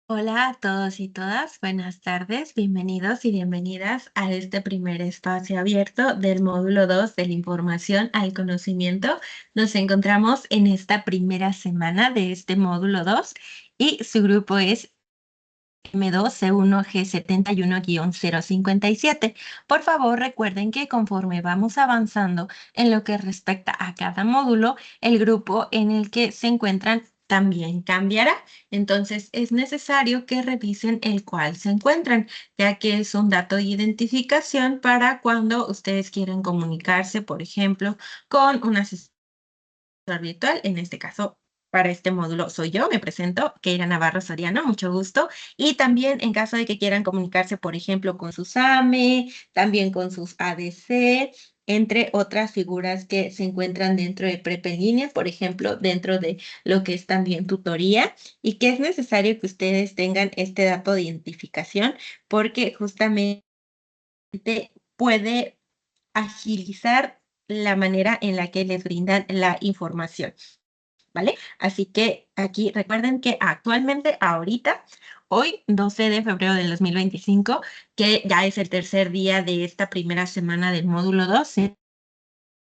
Hola a todos y todas, buenas tardes, bienvenidos y bienvenidas a este primer espacio abierto del módulo 2 de la información al conocimiento. Nos encontramos en esta primera semana de este módulo 2 y su grupo es M2C1G71-057. Por favor, recuerden que conforme vamos avanzando en lo que respecta a cada módulo, el grupo en el que se encuentran también cambiará. Entonces, es necesario que revisen el cual se encuentran, ya que es un dato de identificación para cuando ustedes quieran comunicarse, por ejemplo, con un asesor virtual, en este caso. Para este módulo soy yo, me presento, Keira Navarro Soriano, mucho gusto. Y también en caso de que quieran comunicarse, por ejemplo, con sus AME, también con sus ADC, entre otras figuras que se encuentran dentro de Prep en línea, por ejemplo, dentro de lo que es también tutoría, y que es necesario que ustedes tengan este dato de identificación porque justamente puede agilizar la manera en la que les brindan la información, ¿vale? Así que aquí recuerden que actualmente, ahorita, hoy, 12 de febrero del 2025, que ya es el tercer día de esta primera semana del módulo 2, se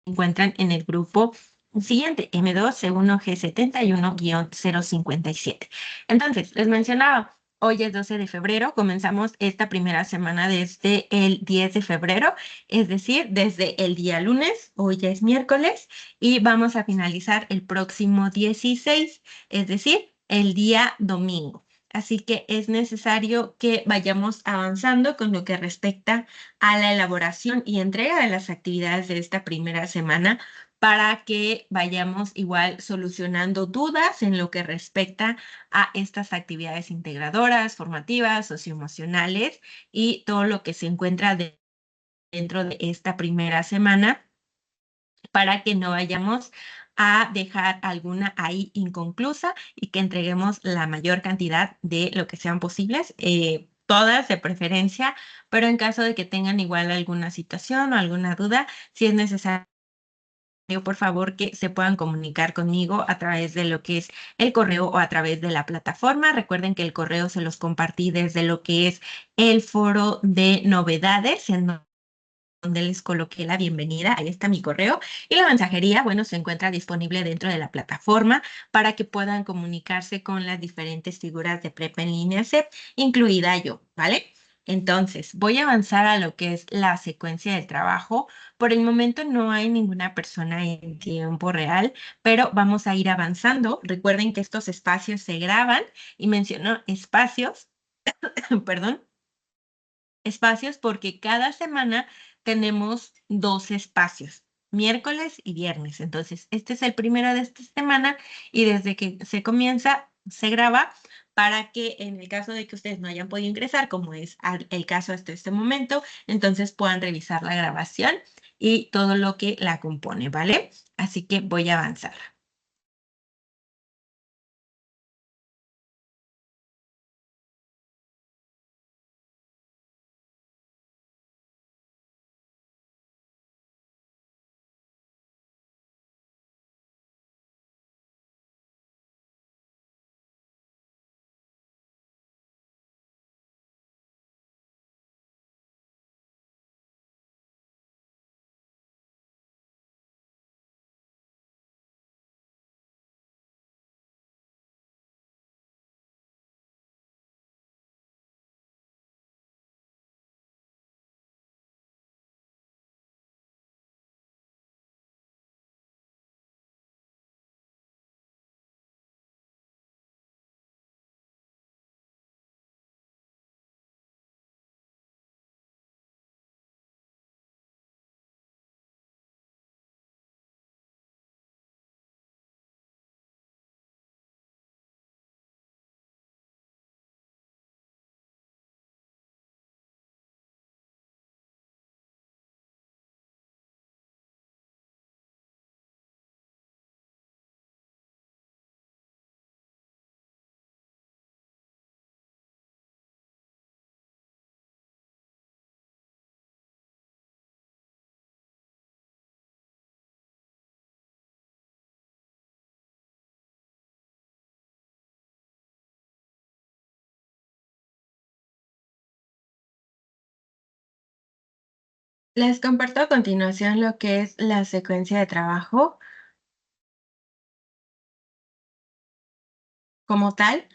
encuentran en el grupo siguiente, M2C1G71-057. Entonces, les mencionaba, hoy es 12 de febrero, comenzamos esta primera semana desde el 10 de febrero, es decir, desde el día lunes, hoy ya es miércoles, y vamos a finalizar el próximo 16, es decir, el día domingo. Así que es necesario que vayamos avanzando con lo que respecta a la elaboración y entrega de las actividades de esta primera semana para que vayamos igual solucionando dudas en lo que respecta a estas actividades integradoras, formativas, socioemocionales y todo lo que se encuentra dentro de esta primera semana para que no vayamos a dejar alguna ahí inconclusa y que entreguemos la mayor cantidad de lo que sean posibles, todas de preferencia, pero en caso de que tengan igual alguna situación o alguna duda, si es necesario, por favor, que se puedan comunicar conmigo a través de lo que es el correo o a través de la plataforma. Recuerden que el correo se los compartí desde lo que es el foro de novedades, en donde les coloqué la bienvenida. Ahí está mi correo. Y la mensajería, bueno, se encuentra disponible dentro de la plataforma para que puedan comunicarse con las diferentes figuras de Prepa en línea CEP, incluida yo, ¿vale? Entonces, voy a avanzar a lo que es la secuencia del trabajo. Por el momento no hay ninguna persona en tiempo real, pero vamos a ir avanzando. Recuerden que estos espacios se graban y menciono espacios, perdón, espacios porque cada semana tenemos dos espacios, miércoles y viernes. Entonces, este es el primero de esta semana y desde que se comienza, se graba para que en el caso de que ustedes no hayan podido ingresar, como es el caso hasta este momento, entonces puedan revisar la grabación y todo lo que la compone, ¿vale? Así que voy a avanzar. Les comparto a continuación lo que es la secuencia de trabajo como tal.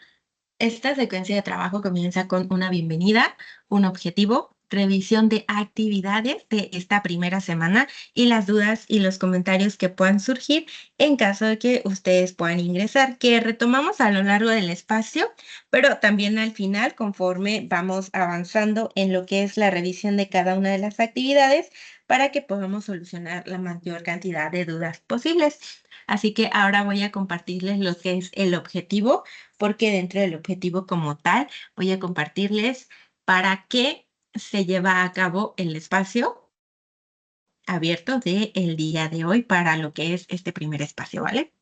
Esta secuencia de trabajo comienza con una bienvenida, un objetivo, revisión de actividades de esta primera semana y las dudas y los comentarios que puedan surgir en caso de que ustedes puedan ingresar, que retomamos a lo largo del espacio, pero también al final, conforme vamos avanzando en lo que es la revisión de cada una de las actividades, para que podamos solucionar la mayor cantidad de dudas posibles. Así que ahora voy a compartirles lo que es el objetivo, porque dentro del objetivo como tal voy a compartirles para qué se lleva a cabo el espacio abierto del día de hoy para lo que es este primer espacio, ¿vale?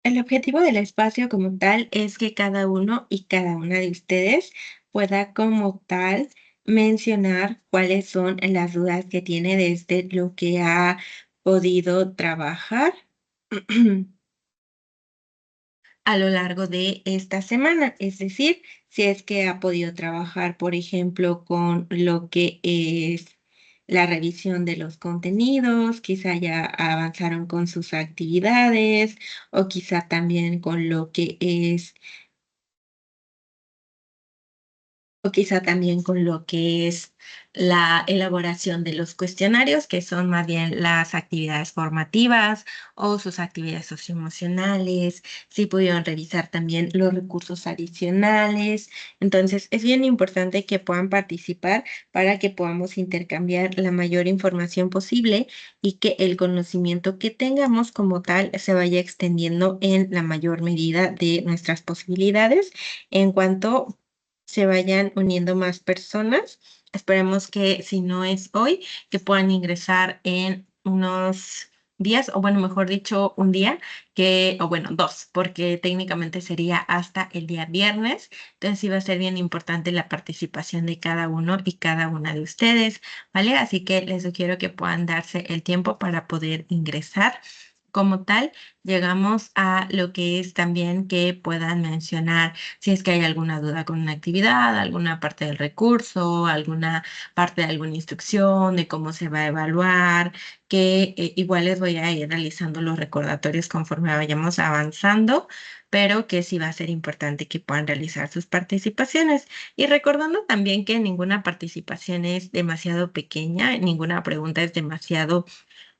El objetivo del espacio como tal es que cada uno y cada una de ustedes pueda como tal mencionar cuáles son las dudas que tiene desde lo que ha podido trabajar a lo largo de esta semana. Es decir, si es que ha podido trabajar, por ejemplo, con lo que es la revisión de los contenidos, quizá ya avanzaron con sus actividades o quizá también con lo que es o quizá también con lo que es la elaboración de los cuestionarios, que son más bien las actividades formativas o sus actividades socioemocionales, si pudieron revisar también los recursos adicionales. Entonces, es bien importante que puedan participar para que podamos intercambiar la mayor información posible y que el conocimiento que tengamos como tal se vaya extendiendo en la mayor medida de nuestras posibilidades en cuanto se vayan uniendo más personas. Esperemos que si no es hoy, que puedan ingresar en unos días, o bueno, mejor dicho, un día, o bueno, dos, porque técnicamente sería hasta el día viernes. Entonces sí va a ser bien importante la participación de cada uno y cada una de ustedes, ¿vale? Así que les sugiero que puedan darse el tiempo para poder ingresar. Como tal, llegamos a lo que es también que puedan mencionar si es que hay alguna duda con una actividad, alguna parte del recurso, alguna parte de alguna instrucción, de cómo se va a evaluar, que igual les voy a ir realizando los recordatorios conforme vayamos avanzando, pero que sí va a ser importante que puedan realizar sus participaciones. Y recordando también que ninguna participación es demasiado pequeña, ninguna pregunta es demasiado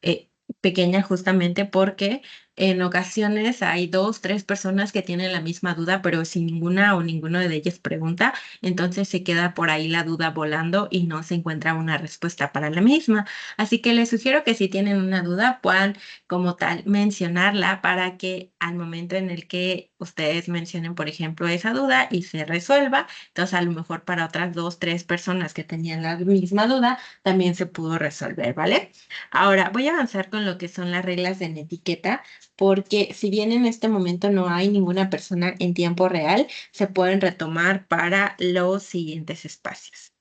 eh, pequeña, justamente porque en ocasiones hay dos, tres personas que tienen la misma duda, pero si ninguna o ninguno de ellas pregunta, entonces se queda por ahí la duda volando y no se encuentra una respuesta para la misma. Así que les sugiero que si tienen una duda, puedan como tal mencionarla para que al momento en el que ustedes mencionen, por ejemplo, esa duda y se resuelva, entonces a lo mejor para otras dos, tres personas que tenían la misma duda, también se pudo resolver, ¿vale? Ahora voy a avanzar con lo que son las reglas de etiqueta, porque si bien en este momento no hay ninguna persona en tiempo real, se pueden retomar para los siguientes espacios.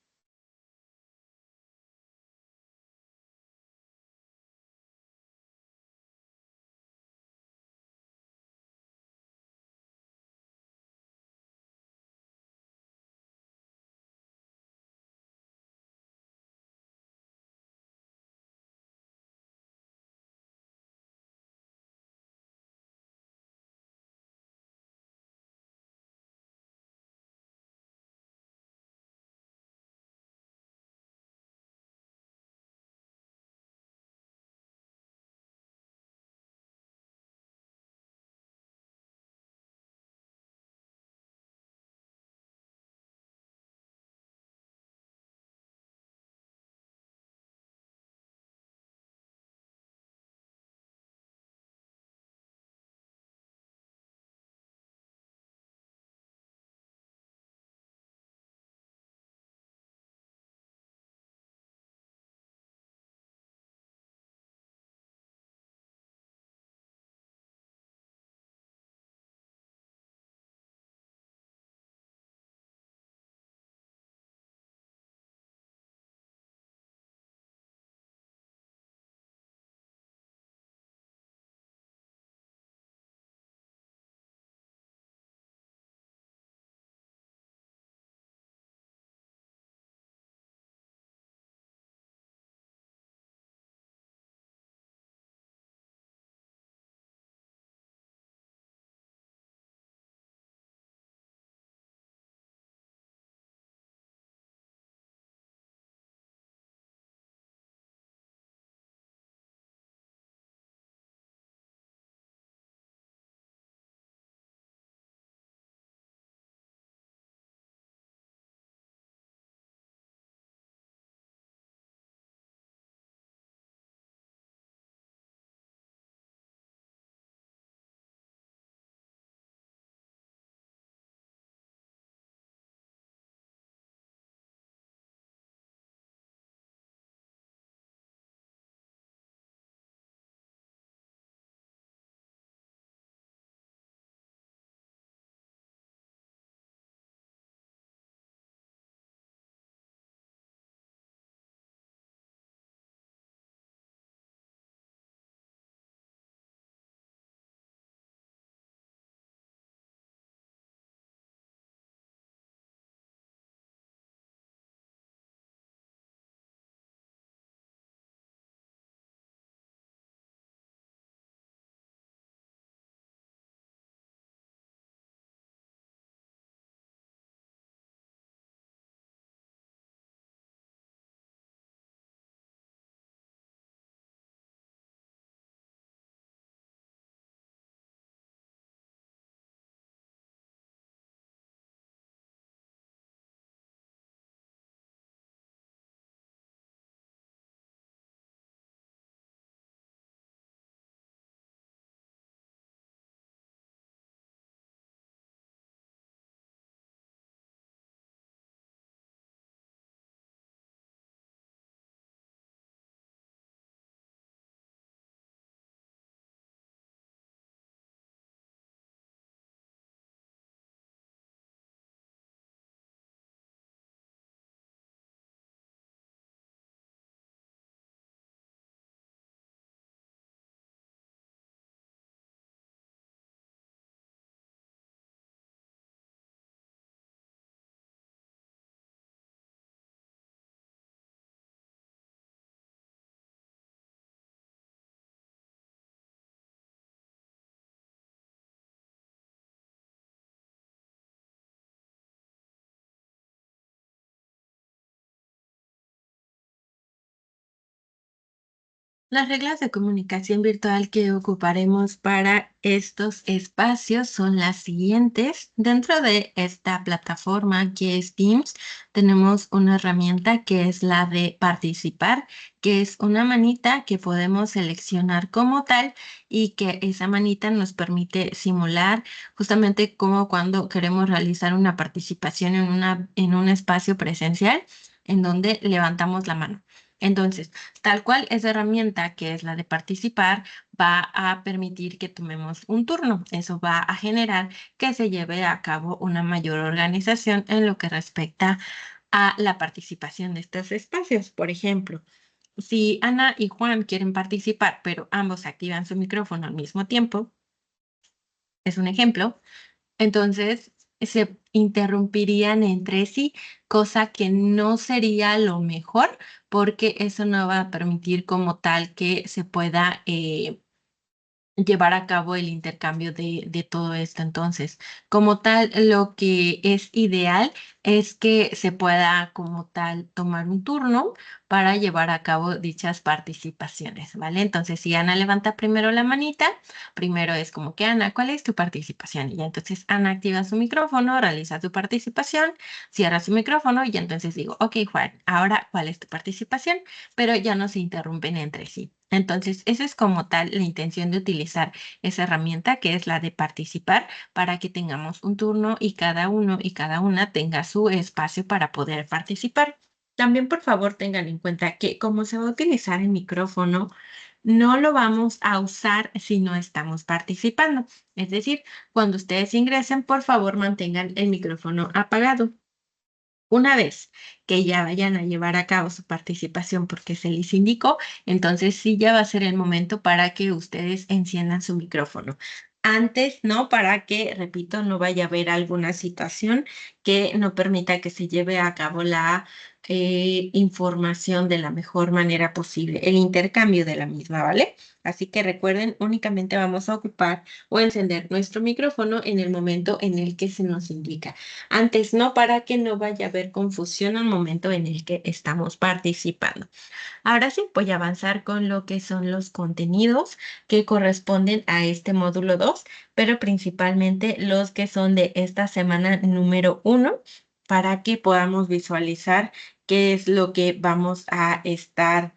Las reglas de comunicación virtual que ocuparemos para estos espacios son las siguientes. Dentro de esta plataforma que es Teams, tenemos una herramienta que es la de participar, que es una manita que podemos seleccionar como tal y que esa manita nos permite simular justamente como cuando queremos realizar una participación en un espacio presencial en donde levantamos la mano. Entonces, tal cual, esa herramienta que es la de participar va a permitir que tomemos un turno. Eso va a generar que se lleve a cabo una mayor organización en lo que respecta a la participación de estos espacios. Por ejemplo, si Ana y Juan quieren participar, pero ambos activan su micrófono al mismo tiempo, es un ejemplo, entonces se interrumpirían entre sí, cosa que no sería lo mejor porque eso no va a permitir como tal que se pueda llevar a cabo el intercambio de todo esto. Entonces, como tal, lo que es ideal es que se pueda como tal tomar un turno para llevar a cabo dichas participaciones, ¿vale? Entonces, si Ana levanta primero la manita, primero es como que Ana, ¿cuál es tu participación? Y ya entonces Ana activa su micrófono, realiza su participación, cierra su micrófono y ya entonces digo, ok, Juan, ahora, ¿cuál es tu participación? Pero ya no se interrumpen entre sí. Entonces, esa es como tal la intención de utilizar esa herramienta que es la de participar para que tengamos un turno y cada uno y cada una tenga su espacio para poder participar. También, por favor, tengan en cuenta que como se va a utilizar el micrófono, no lo vamos a usar si no estamos participando. Es decir, cuando ustedes ingresen, por favor, mantengan el micrófono apagado. Una vez que ya vayan a llevar a cabo su participación porque se les indicó, entonces sí ya va a ser el momento para que ustedes enciendan su micrófono. Antes, ¿no? Para que, repito, no vaya a haber alguna situación que no permita que se lleve a cabo la información de la mejor manera posible, el intercambio de la misma, ¿vale? Así que recuerden, únicamente vamos a ocupar o encender nuestro micrófono en el momento en el que se nos indica. Antes no, para que no vaya a haber confusión al momento en el que estamos participando. Ahora sí, voy a avanzar con lo que son los contenidos que corresponden a este módulo 2, pero principalmente los que son de esta semana número 1, para que podamos visualizar qué es lo que vamos a estar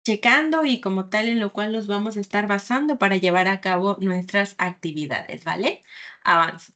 checando y como tal en lo cual nos vamos a estar basando para llevar a cabo nuestras actividades, ¿vale? Avanzo.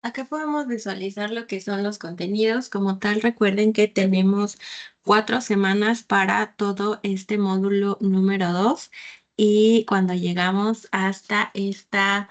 Acá podemos visualizar lo que son los contenidos. Como tal, recuerden que tenemos 4 semanas para todo este módulo número 2 y cuando llegamos hasta esta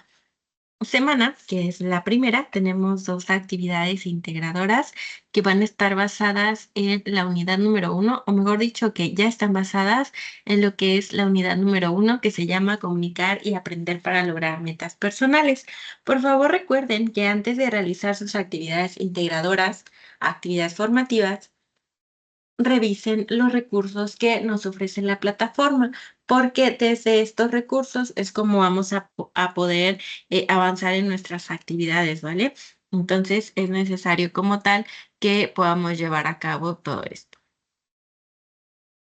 semana, que es la primera, tenemos dos actividades integradoras que van a estar basadas en la unidad número 1, o mejor dicho, que ya están basadas en lo que es la unidad número 1, que se llama comunicar y aprender para lograr metas personales. Por favor, recuerden que antes de realizar sus actividades integradoras, actividades formativas, revisen los recursos que nos ofrece la plataforma, porque desde estos recursos es como vamos a poder avanzar en nuestras actividades, ¿vale? Entonces es necesario como tal que podamos llevar a cabo todo esto.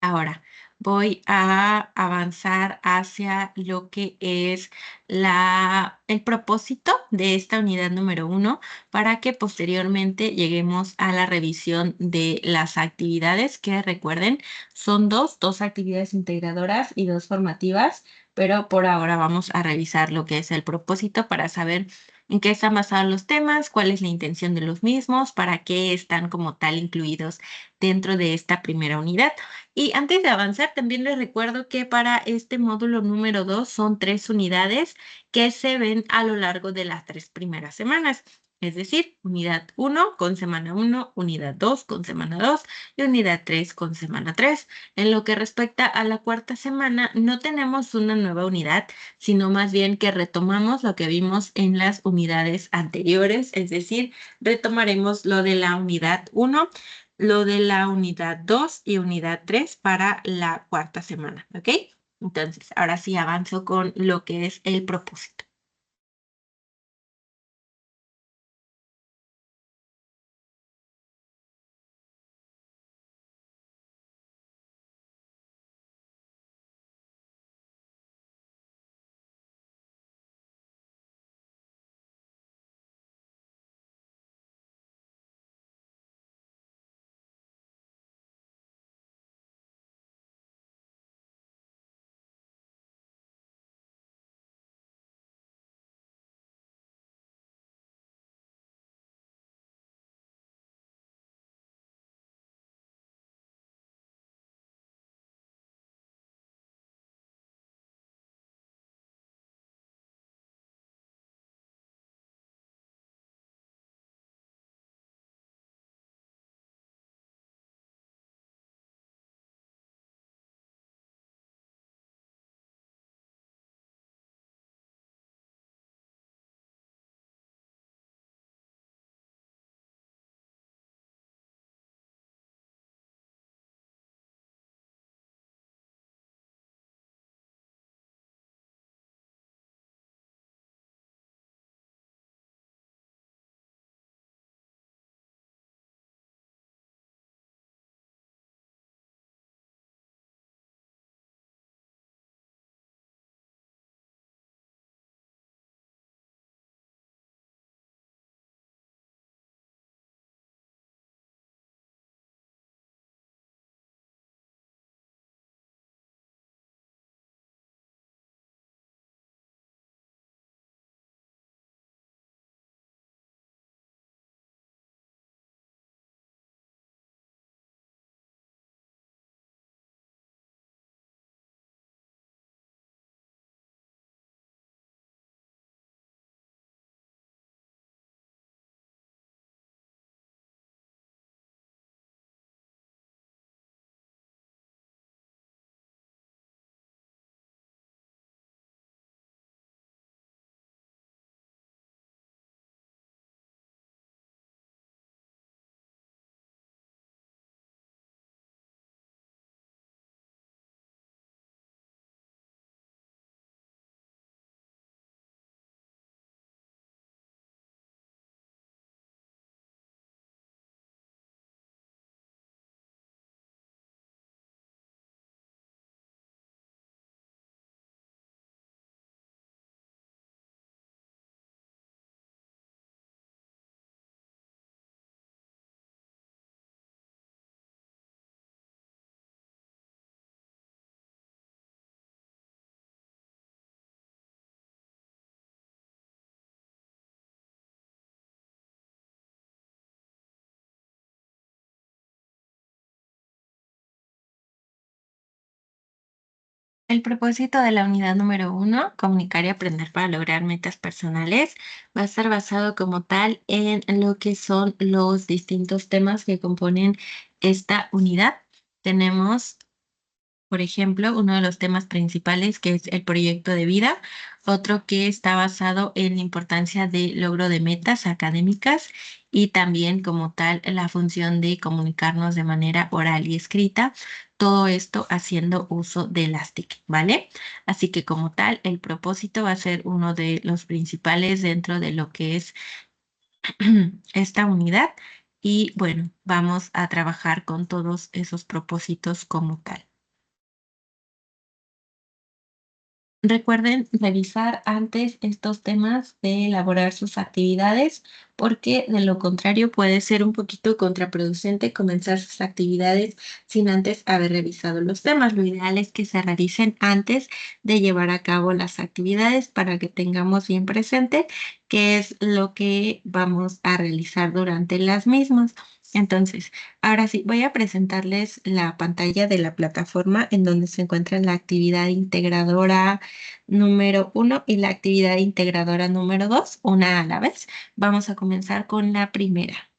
Ahora voy a avanzar hacia lo que es el propósito de esta unidad número 1 para que posteriormente lleguemos a la revisión de las actividades que recuerden son dos actividades integradoras y dos formativas, pero por ahora vamos a revisar lo que es el propósito para saber en qué están basados los temas, cuál es la intención de los mismos, para qué están como tal incluidos dentro de esta primera unidad. Y antes de avanzar, también les recuerdo que para este módulo número 2 son 3 unidades que se ven a lo largo de las 3 primeras semanas. Es decir, unidad 1 con semana 1, unidad 2 con semana 2 y unidad 3 con semana 3. En lo que respecta a la cuarta semana, no tenemos una nueva unidad, sino más bien que retomamos lo que vimos en las unidades anteriores, es decir, retomaremos lo de la unidad 1, lo de la unidad 2 y unidad 3 para la cuarta semana, ¿ok? Entonces, ahora sí avanzo con lo que es el propósito. El propósito de la unidad número 1, comunicar y aprender para lograr metas personales, va a estar basado como tal en lo que son los distintos temas que componen esta unidad. Tenemos, por ejemplo, uno de los temas principales que es el proyecto de vida, otro que está basado en la importancia del logro de metas académicas y también como tal la función de comunicarnos de manera oral y escrita, todo esto haciendo uso de Elastic, ¿vale? Así que como tal, el propósito va a ser uno de los principales dentro de lo que es esta unidad y bueno, vamos a trabajar con todos esos propósitos como tal. Recuerden revisar antes estos temas de elaborar sus actividades, porque de lo contrario puede ser un poquito contraproducente comenzar sus actividades sin antes haber revisado los temas. Lo ideal es que se realicen antes de llevar a cabo las actividades para que tengamos bien presente qué es lo que vamos a realizar durante las mismas. Entonces, ahora sí, voy a presentarles la pantalla de la plataforma en donde se encuentra la actividad integradora número 1 y la actividad integradora número 2, una a la vez. Vamos a comenzar con la primera.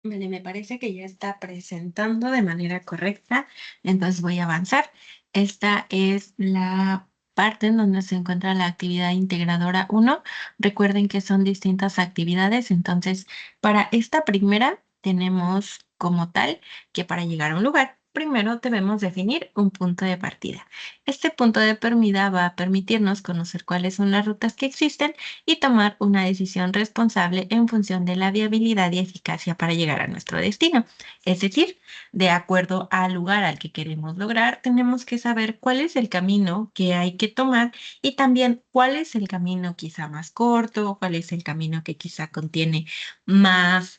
Vale, me parece que ya está presentando de manera correcta, entonces voy a avanzar. Esta es la parte en donde se encuentra la actividad integradora 1. Recuerden que son distintas actividades, entonces para esta primera tenemos como tal que para llegar a un lugar primero debemos definir un punto de partida. Este punto de partida va a permitirnos conocer cuáles son las rutas que existen y tomar una decisión responsable en función de la viabilidad y eficacia para llegar a nuestro destino. Es decir, de acuerdo al lugar al que queremos lograr, tenemos que saber cuál es el camino que hay que tomar y también cuál es el camino quizá más corto, cuál es el camino que quizá contiene más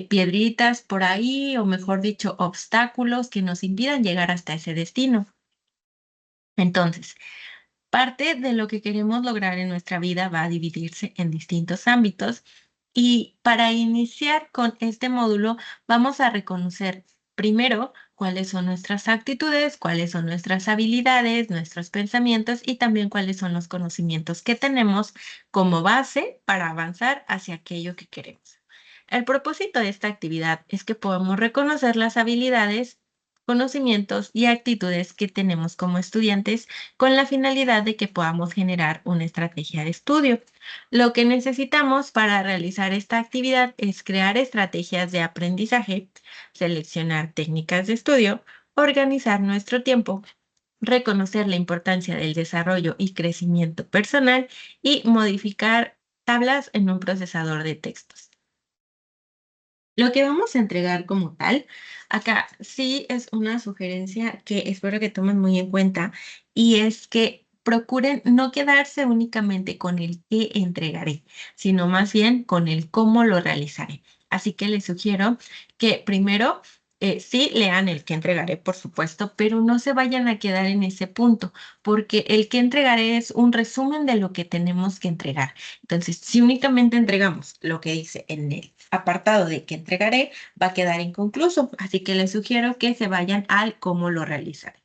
piedritas por ahí, o mejor dicho, obstáculos que nos impidan llegar hasta ese destino. Entonces, parte de lo que queremos lograr en nuestra vida va a dividirse en distintos ámbitos y para iniciar con este módulo vamos a reconocer primero cuáles son nuestras actitudes, cuáles son nuestras habilidades, nuestros pensamientos y también cuáles son los conocimientos que tenemos como base para avanzar hacia aquello que queremos. El propósito de esta actividad es que podamos reconocer las habilidades, conocimientos y actitudes que tenemos como estudiantes con la finalidad de que podamos generar una estrategia de estudio. Lo que necesitamos para realizar esta actividad es crear estrategias de aprendizaje, seleccionar técnicas de estudio, organizar nuestro tiempo, reconocer la importancia del desarrollo y crecimiento personal y modificar tablas en un procesador de textos. Lo que vamos a entregar como tal, acá sí es una sugerencia que espero que tomen muy en cuenta y es que procuren no quedarse únicamente con el qué entregaré, sino más bien con el cómo lo realizaré. Así que les sugiero que primero sí lean el que entregaré, por supuesto, pero no se vayan a quedar en ese punto, porque el que entregaré es un resumen de lo que tenemos que entregar. Entonces, si únicamente entregamos lo que dice en el apartado de que entregaré, va a quedar inconcluso. Así que les sugiero que se vayan al cómo lo realizaré.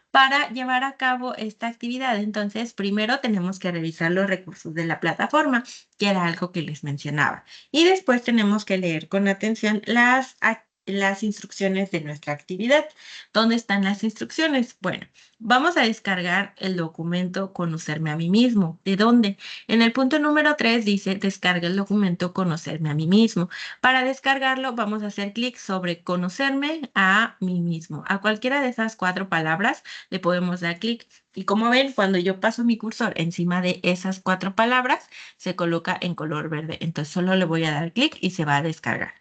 Para llevar a cabo esta actividad, entonces, primero tenemos que revisar los recursos de la plataforma, que era algo que les mencionaba. Y después tenemos que leer con atención las instrucciones de nuestra actividad. ¿Dónde están las instrucciones? Bueno, vamos a descargar el documento Conocerme a mí mismo. ¿De dónde? En el punto número 3 dice descarga el documento Conocerme a mí mismo. Para descargarlo, vamos a hacer clic sobre Conocerme a mí mismo. A cualquiera de esas 4 palabras le podemos dar clic. Y como ven, cuando yo paso mi cursor encima de esas 4 palabras, se coloca en color verde. Entonces solo le voy a dar clic y se va a descargar.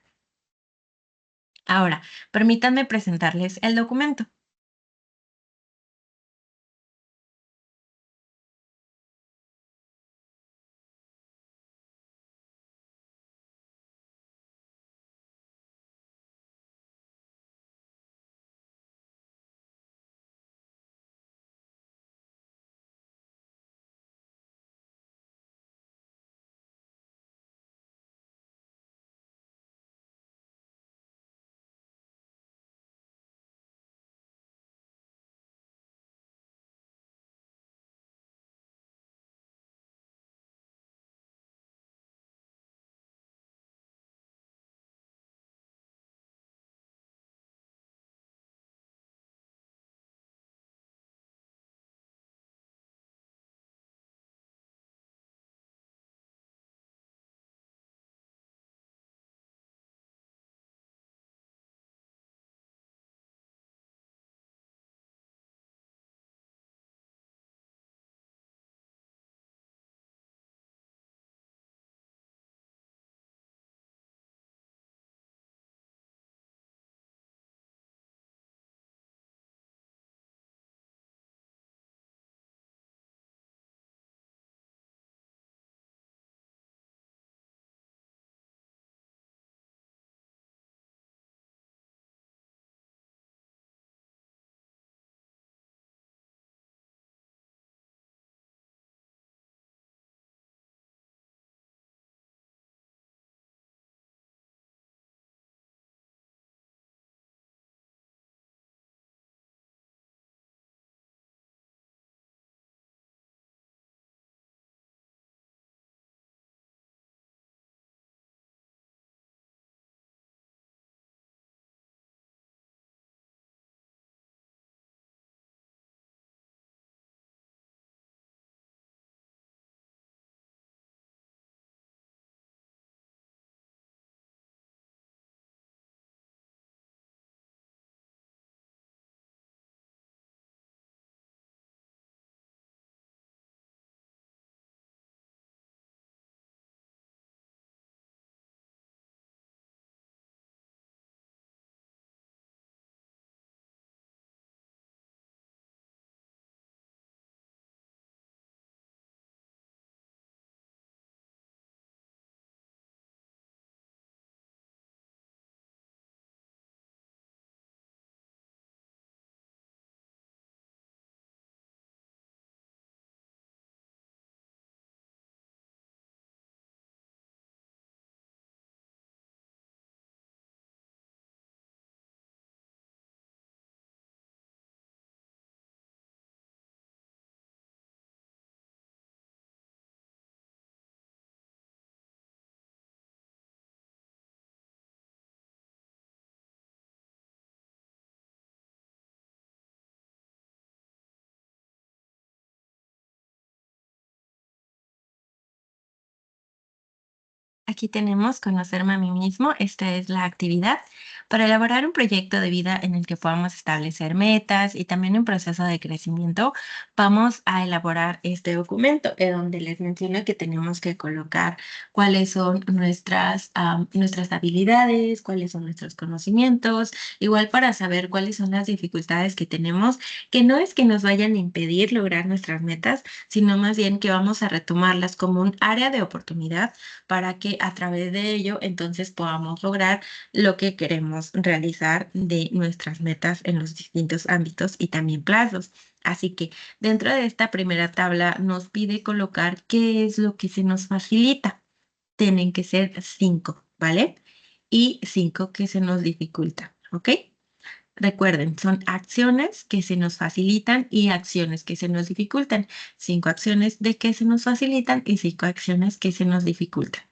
Ahora, permítanme presentarles el documento. Aquí tenemos conocerme a mí mismo. Esta es la actividad para elaborar un proyecto de vida en el que podamos establecer metas y también un proceso de crecimiento. Vamos a elaborar este documento en donde les menciono que tenemos que colocar cuáles son nuestras habilidades, cuáles son nuestros conocimientos, igual para saber cuáles son las dificultades que tenemos, que no es que nos vayan a impedir lograr nuestras metas, sino más bien que vamos a retomarlas como un área de oportunidad para que a través de ello entonces podamos lograr lo que queremos realizar de nuestras metas en los distintos ámbitos y también plazos. Así que dentro de esta primera tabla nos pide colocar qué es lo que se nos facilita. Tienen que ser 5, ¿vale? Y 5 que se nos dificulta, ¿ok? Recuerden, son acciones que se nos facilitan y acciones que se nos dificultan. 5 acciones de que se nos facilitan y 5 acciones que se nos dificultan.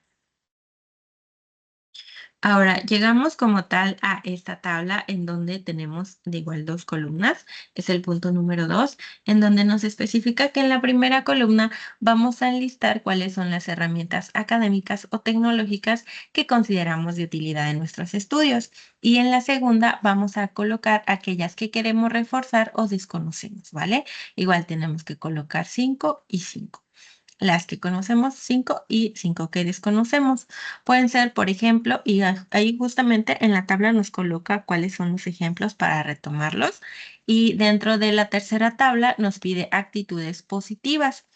Ahora, llegamos como tal a esta tabla en donde tenemos de igual dos columnas. Es el punto número 2, en donde nos especifica que en la primera columna vamos a enlistar cuáles son las herramientas académicas o tecnológicas que consideramos de utilidad en nuestros estudios. Y en la segunda vamos a colocar aquellas que queremos reforzar o desconocemos, ¿vale? Igual tenemos que colocar 5 y 5. Las que conocemos, 5 y 5 que desconocemos. Pueden ser, por ejemplo, y ahí justamente en la tabla nos coloca cuáles son los ejemplos para retomarlos. Y dentro de la tercera tabla nos pide actitudes positivas,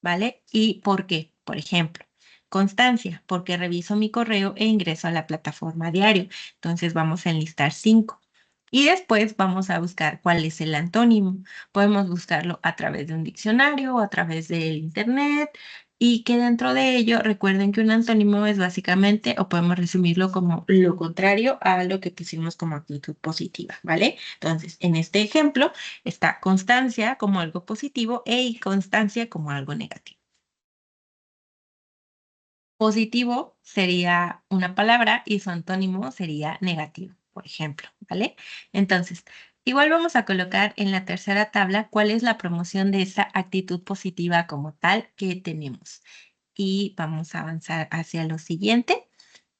¿vale? ¿Y por qué? Por ejemplo, constancia, porque reviso mi correo e ingreso a la plataforma diario. Entonces vamos a enlistar 5. Y después vamos a buscar cuál es el antónimo. Podemos buscarlo a través de un diccionario o a través del internet y que dentro de ello recuerden que un antónimo es básicamente, o podemos resumirlo como lo contrario a lo que pusimos como actitud positiva, ¿vale? Entonces, en este ejemplo está constancia como algo positivo e inconstancia como algo negativo. Positivo sería una palabra y su antónimo sería negativo, por ejemplo, ¿vale? Entonces, igual vamos a colocar en la tercera tabla cuál es la promoción de esa actitud positiva como tal que tenemos. Y vamos a avanzar hacia lo siguiente.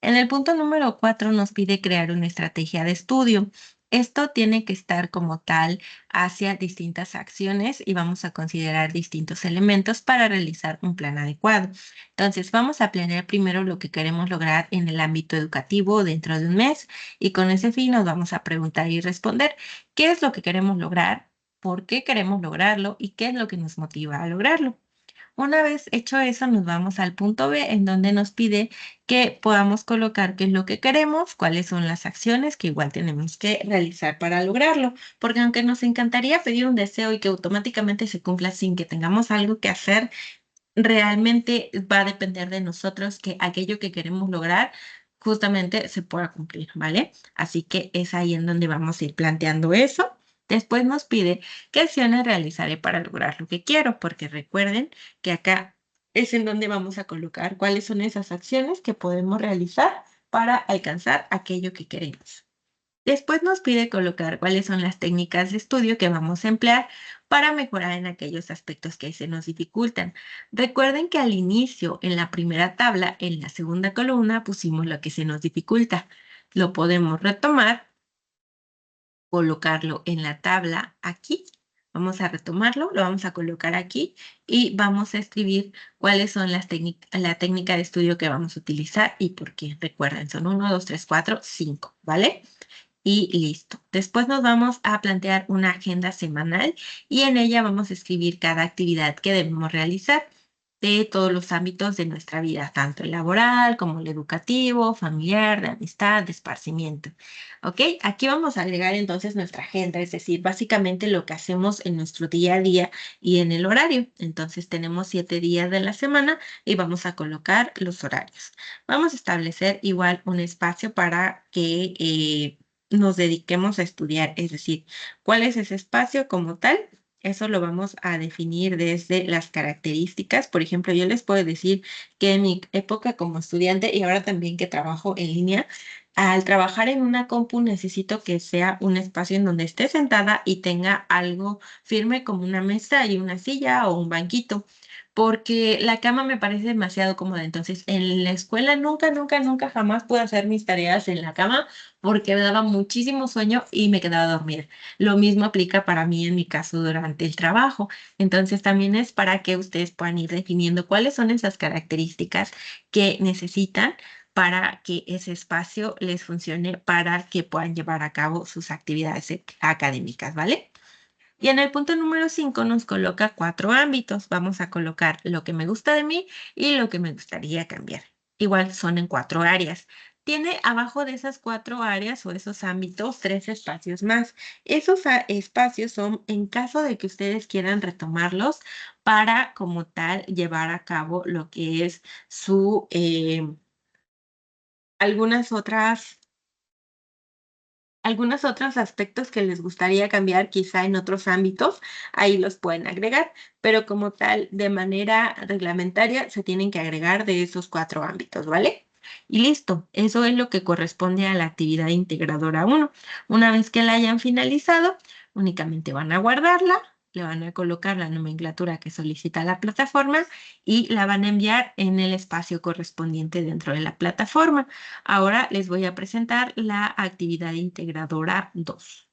En el punto número 4 nos pide crear una estrategia de estudio. Esto tiene que estar como tal hacia distintas acciones y vamos a considerar distintos elementos para realizar un plan adecuado. Entonces, vamos a planear primero lo que queremos lograr en el ámbito educativo dentro de un mes y con ese fin nos vamos a preguntar y responder qué es lo que queremos lograr, por qué queremos lograrlo y qué es lo que nos motiva a lograrlo. Una vez hecho eso, nos vamos al punto B, en donde nos pide que podamos colocar qué es lo que queremos, cuáles son las acciones que igual tenemos que realizar para lograrlo. Porque aunque nos encantaría pedir un deseo y que automáticamente se cumpla sin que tengamos algo que hacer, realmente va a depender de nosotros que aquello que queremos lograr justamente se pueda cumplir, ¿vale? Así que es ahí en donde vamos a ir planteando eso. Después nos pide qué acciones realizaré para lograr lo que quiero, porque recuerden que acá es en donde vamos a colocar cuáles son esas acciones que podemos realizar para alcanzar aquello que queremos. Después nos pide colocar cuáles son las técnicas de estudio que vamos a emplear para mejorar en aquellos aspectos que se nos dificultan. Recuerden que al inicio, en la primera tabla, en la segunda columna, pusimos lo que se nos dificulta. Lo podemos retomar, colocarlo en la tabla aquí. Vamos a retomarlo, lo vamos a colocar aquí y vamos a escribir cuáles son la técnica de estudio que vamos a utilizar y por qué. Recuerden, son 1, 2, 3, 4, 5, ¿vale? Y listo. Después nos vamos a plantear una agenda semanal y en ella vamos a escribir cada actividad que debemos realizar de todos los ámbitos de nuestra vida, tanto el laboral como el educativo, familiar, de amistad, de esparcimiento. ¿Ok? Aquí vamos a agregar entonces nuestra agenda, es decir, básicamente lo que hacemos en nuestro día a día y en el horario. Entonces tenemos 7 días de la semana y vamos a colocar los horarios. Vamos a establecer igual un espacio para que nos dediquemos a estudiar, es decir, cuál es ese espacio como tal. Eso lo vamos a definir desde las características. Por ejemplo, yo les puedo decir que en mi época como estudiante y ahora también que trabajo en línea, al trabajar en una compu necesito que sea un espacio en donde esté sentada y tenga algo firme como una mesa y una silla o un banquito, porque la cama me parece demasiado cómoda. Entonces, en la escuela nunca, nunca, nunca jamás pude hacer mis tareas en la cama porque me daba muchísimo sueño y me quedaba a dormir. Lo mismo aplica para mí en mi caso durante el trabajo. Entonces, también es para que ustedes puedan ir definiendo cuáles son esas características que necesitan para que ese espacio les funcione para que puedan llevar a cabo sus actividades académicas, ¿vale? Y en el punto número 5 nos coloca 4 ámbitos. Vamos a colocar lo que me gusta de mí y lo que me gustaría cambiar. Igual son en 4 áreas. Tiene abajo de esas 4 áreas o esos ámbitos 3 espacios más. Esos espacios son en caso de que ustedes quieran retomarlos para como tal llevar a cabo lo que es su algunas otras algunos otros aspectos que les gustaría cambiar, quizá en otros ámbitos, ahí los pueden agregar, pero como tal, de manera reglamentaria, se tienen que agregar de esos 4 ámbitos, ¿vale? Y listo, eso es lo que corresponde a la actividad integradora uno. Una vez que la hayan finalizado, únicamente van a guardarla, le van a colocar la nomenclatura que solicita la plataforma y la van a enviar en el espacio correspondiente dentro de la plataforma. Ahora les voy a presentar la actividad integradora 2.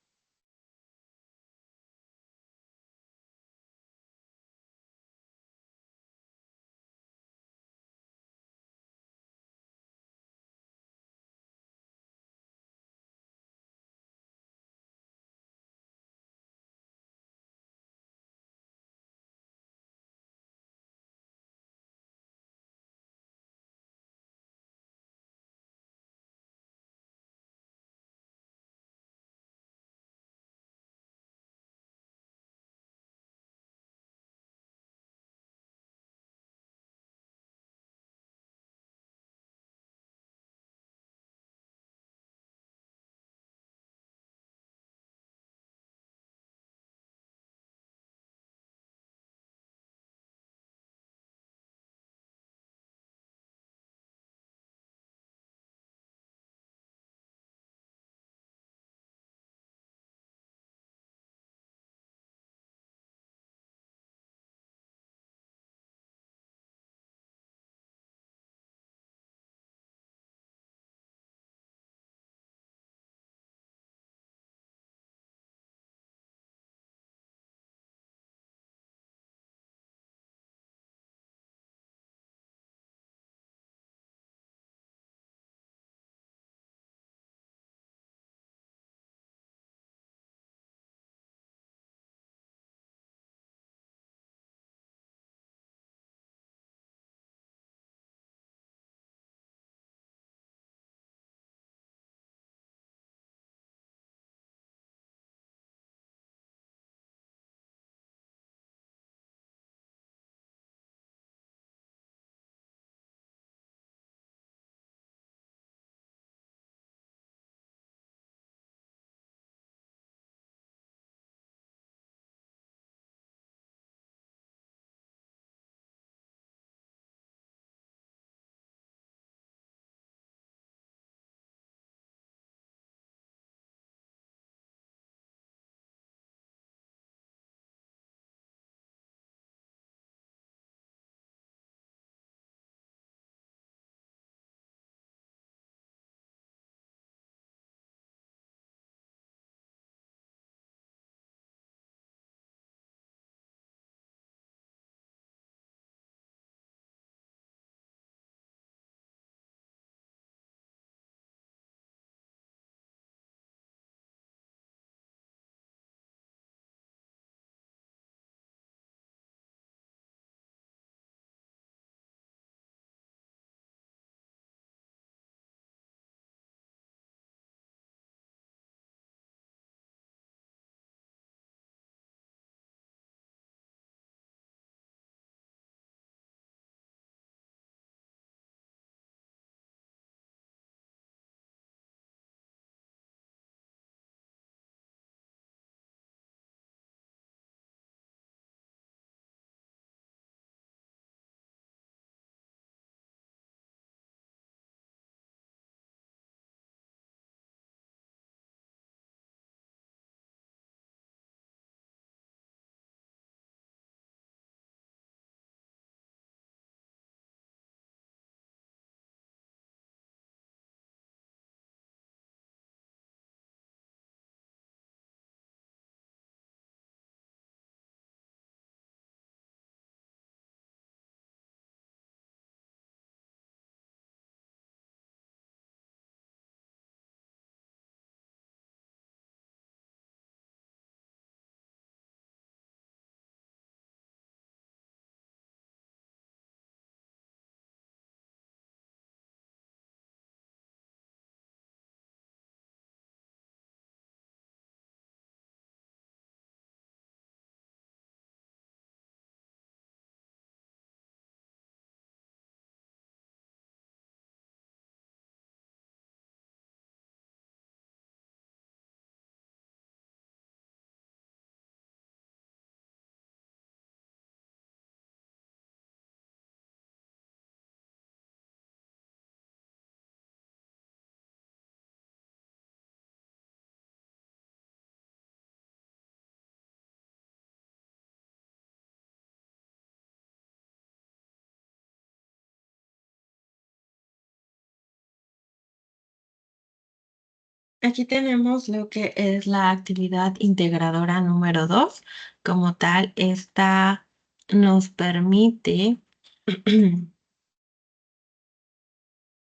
Aquí tenemos lo que es la actividad integradora número 2. Como tal, esta nos permite,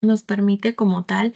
nos permite como tal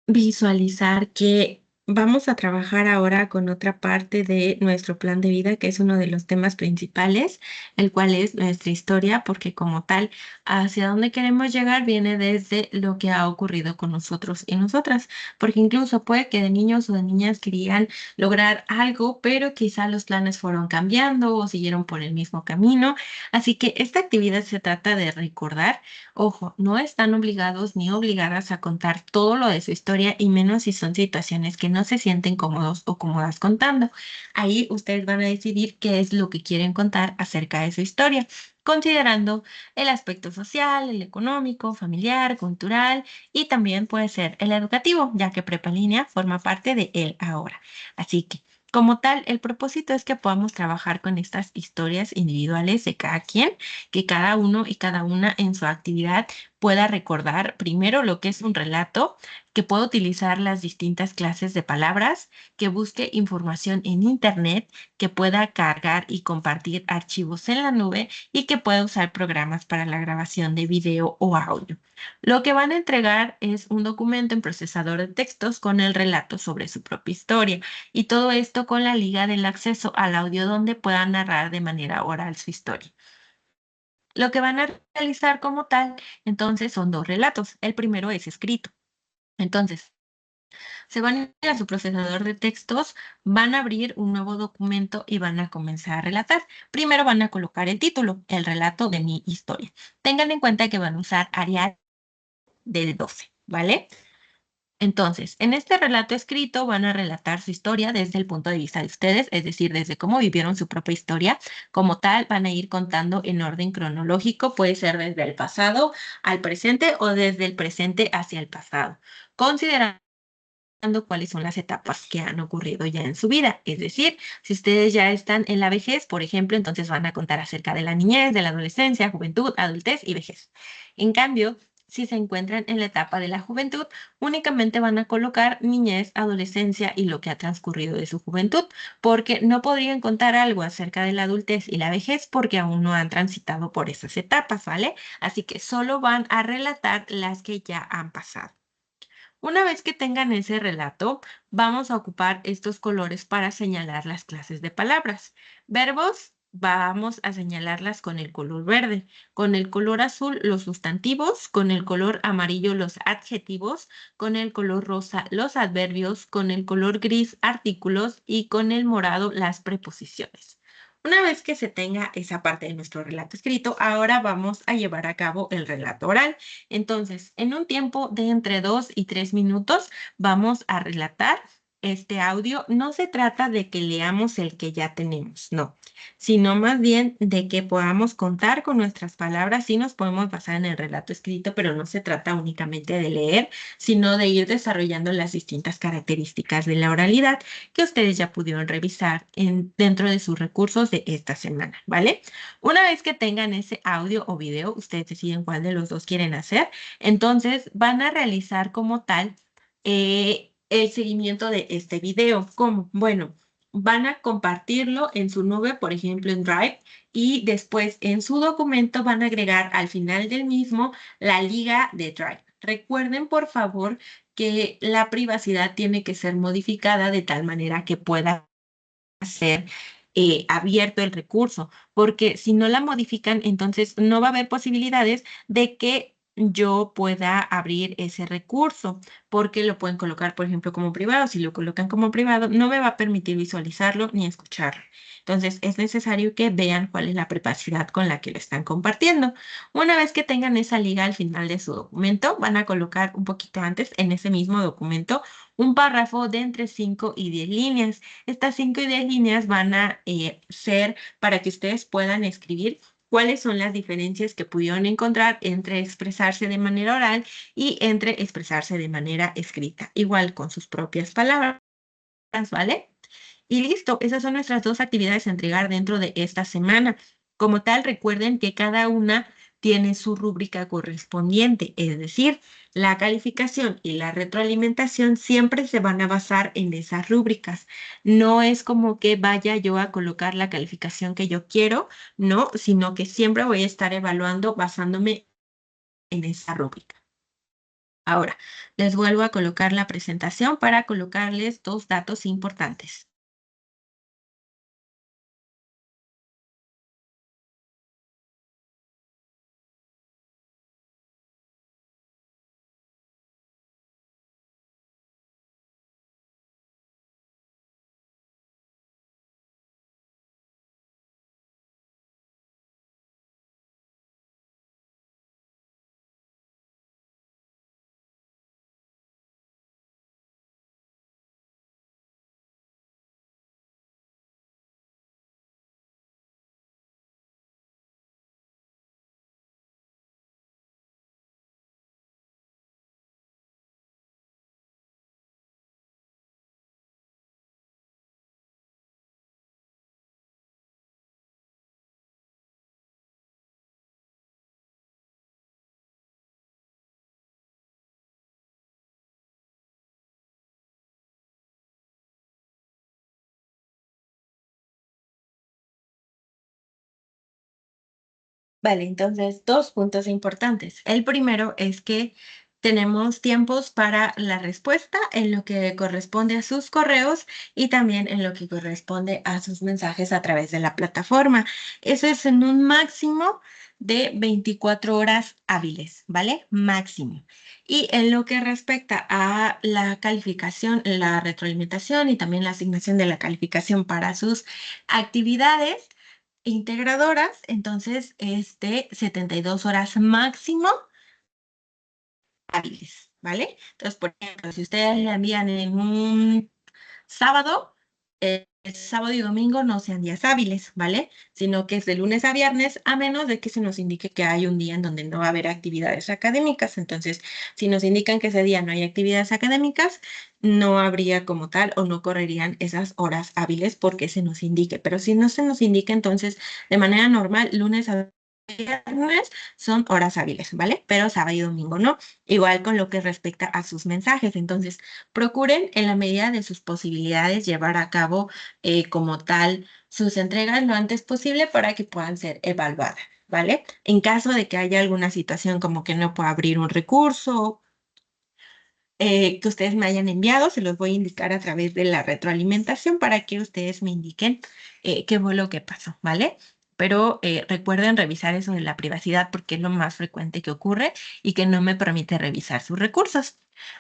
visualizar que vamos a trabajar ahora con otra parte de nuestro plan de vida, que es uno de los temas principales, el cual es nuestra historia, porque como tal, hacia dónde queremos llegar viene desde lo que ha ocurrido con nosotros y nosotras, porque incluso puede que de niños o de niñas querían lograr algo, pero quizá los planes fueron cambiando o siguieron por el mismo camino. Así que esta actividad se trata de recordar. Ojo, no están obligados ni obligadas a contar todo lo de su historia y menos si son situaciones que no se sienten cómodos o cómodas contando. Ahí ustedes van a decidir qué es lo que quieren contar acerca de su historia, considerando el aspecto social, el económico, familiar, cultural y también puede ser el educativo, ya que Prepa Línea forma parte de él ahora. Así que como tal, el propósito es que podamos trabajar con estas historias individuales de cada quien, que cada uno y cada una en su actividad pueda recordar primero lo que es un relato, que pueda utilizar las distintas clases de palabras, que busque información en Internet, que pueda cargar y compartir archivos en la nube y que pueda usar programas para la grabación de video o audio. Lo que van a entregar es un documento en procesador de textos con el relato sobre su propia historia y todo esto con la liga del acceso al audio donde puedan narrar de manera oral su historia. Lo que van a realizar como tal, entonces, son dos relatos. El primero es escrito. Entonces, se van a ir a su procesador de textos, van a abrir un nuevo documento y van a comenzar a relatar. Primero van a colocar el título, el relato de mi historia. Tengan en cuenta que van a usar Arial del 12, ¿vale? Entonces, en este relato escrito van a relatar su historia desde el punto de vista de ustedes, es decir, desde cómo vivieron su propia historia. Como tal, van a ir contando en orden cronológico, puede ser desde el pasado al presente o desde el presente hacia el pasado, considerando cuáles son las etapas que han ocurrido ya en su vida. Es decir, si ustedes ya están en la vejez, por ejemplo, entonces van a contar acerca de la niñez, de la adolescencia, juventud, adultez y vejez. En cambio, si se encuentran en la etapa de la juventud, únicamente van a colocar niñez, adolescencia y lo que ha transcurrido de su juventud, porque no podrían contar algo acerca de la adultez y la vejez porque aún no han transitado por esas etapas, ¿vale? Así que solo van a relatar las que ya han pasado. Una vez que tengan ese relato, vamos a ocupar estos colores para señalar las clases de palabras. Verbos, vamos a señalarlas con el color verde, con el color azul los sustantivos, con el color amarillo los adjetivos, con el color rosa los adverbios, con el color gris artículos y con el morado las preposiciones. Una vez que se tenga esa parte de nuestro relato escrito, ahora vamos a llevar a cabo el relato oral. Entonces, en un tiempo de entre 2 y 3 minutos, vamos a relatar este audio. No se trata de que leamos el que ya tenemos, no, sino más bien de que podamos contar con nuestras palabras. Sí nos podemos basar en el relato escrito, pero no se trata únicamente de leer, sino de ir desarrollando las distintas características de la oralidad que ustedes ya pudieron revisar dentro de sus recursos de esta semana, ¿vale? Una vez que tengan ese audio o video, ustedes deciden cuál de los dos quieren hacer. Entonces van a realizar como tal el seguimiento de este video. ¿Cómo? Bueno, van a compartirlo en su nube, por ejemplo, en Drive, y después en su documento van a agregar al final del mismo la liga de Drive. Recuerden, por favor, que la privacidad tiene que ser modificada de tal manera que pueda ser abierto el recurso, porque si no la modifican, entonces no va a haber posibilidades de que yo pueda abrir ese recurso, porque lo pueden colocar, por ejemplo, como privado. Si lo colocan como privado, no me va a permitir visualizarlo ni escucharlo. Entonces, es necesario que vean cuál es la privacidad con la que lo están compartiendo. Una vez que tengan esa liga al final de su documento, van a colocar un poquito antes en ese mismo documento un párrafo de entre 5 y 10 líneas. Estas 5 y 10 líneas van a ser para que ustedes puedan escribir cuáles son las diferencias que pudieron encontrar entre expresarse de manera oral y entre expresarse de manera escrita, igual con sus propias palabras, ¿vale? Y listo, esas son nuestras dos actividades a entregar dentro de esta semana. Como tal, recuerden que cada una tiene su rúbrica correspondiente, es decir, la calificación y la retroalimentación siempre se van a basar en esas rúbricas. No es como que vaya yo a colocar la calificación que yo quiero, no, sino que siempre voy a estar evaluando basándome en esa rúbrica. Ahora, les vuelvo a colocar la presentación para colocarles dos datos importantes. Vale, entonces dos puntos importantes. El primero es que tenemos tiempos para la respuesta en lo que corresponde a sus correos y también en lo que corresponde a sus mensajes a través de la plataforma. Eso es en un máximo de 24 horas hábiles, ¿vale? Máximo. Y en lo que respecta a la calificación, la retroalimentación y también la asignación de la calificación para sus actividades, integradoras, entonces, 72 horas máximo hábiles, ¿vale? Entonces, por ejemplo, si ustedes le envían en un sábado, sábado y domingo no sean días hábiles, ¿vale? Sino que es de lunes a viernes, a menos de que se nos indique que hay un día en donde no va a haber actividades académicas. Entonces, si nos indican que ese día no hay actividades académicas, no habría como tal o no correrían esas horas hábiles porque se nos indique. Pero si no se nos indica, entonces, de manera normal, lunes a viernes son horas hábiles, ¿vale? Pero sábado y domingo no. Igual con lo que respecta a sus mensajes. Entonces, procuren en la medida de sus posibilidades llevar a cabo como tal sus entregas lo antes posible para que puedan ser evaluadas, ¿vale? En caso de que haya alguna situación como que no pueda abrir un recurso que ustedes me hayan enviado, se los voy a indicar a través de la retroalimentación para que ustedes me indiquen qué fue lo que pasó, ¿vale? Pero recuerden revisar eso de la privacidad porque es lo más frecuente que ocurre y que no me permite revisar sus recursos.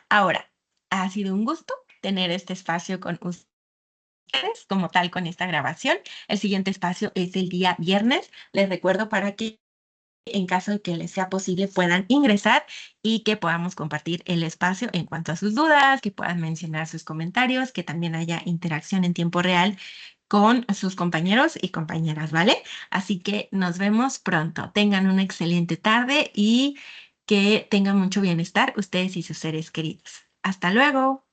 Ahora, ha sido un gusto tener este espacio con ustedes como tal con esta grabación. El siguiente espacio es el día viernes. Les recuerdo para que en caso de que les sea posible puedan ingresar y que podamos compartir el espacio en cuanto a sus dudas, que puedan mencionar sus comentarios, que también haya interacción en tiempo real con sus compañeros y compañeras, ¿vale? Así que nos vemos pronto. Tengan una excelente tarde y que tengan mucho bienestar ustedes y sus seres queridos. Hasta luego.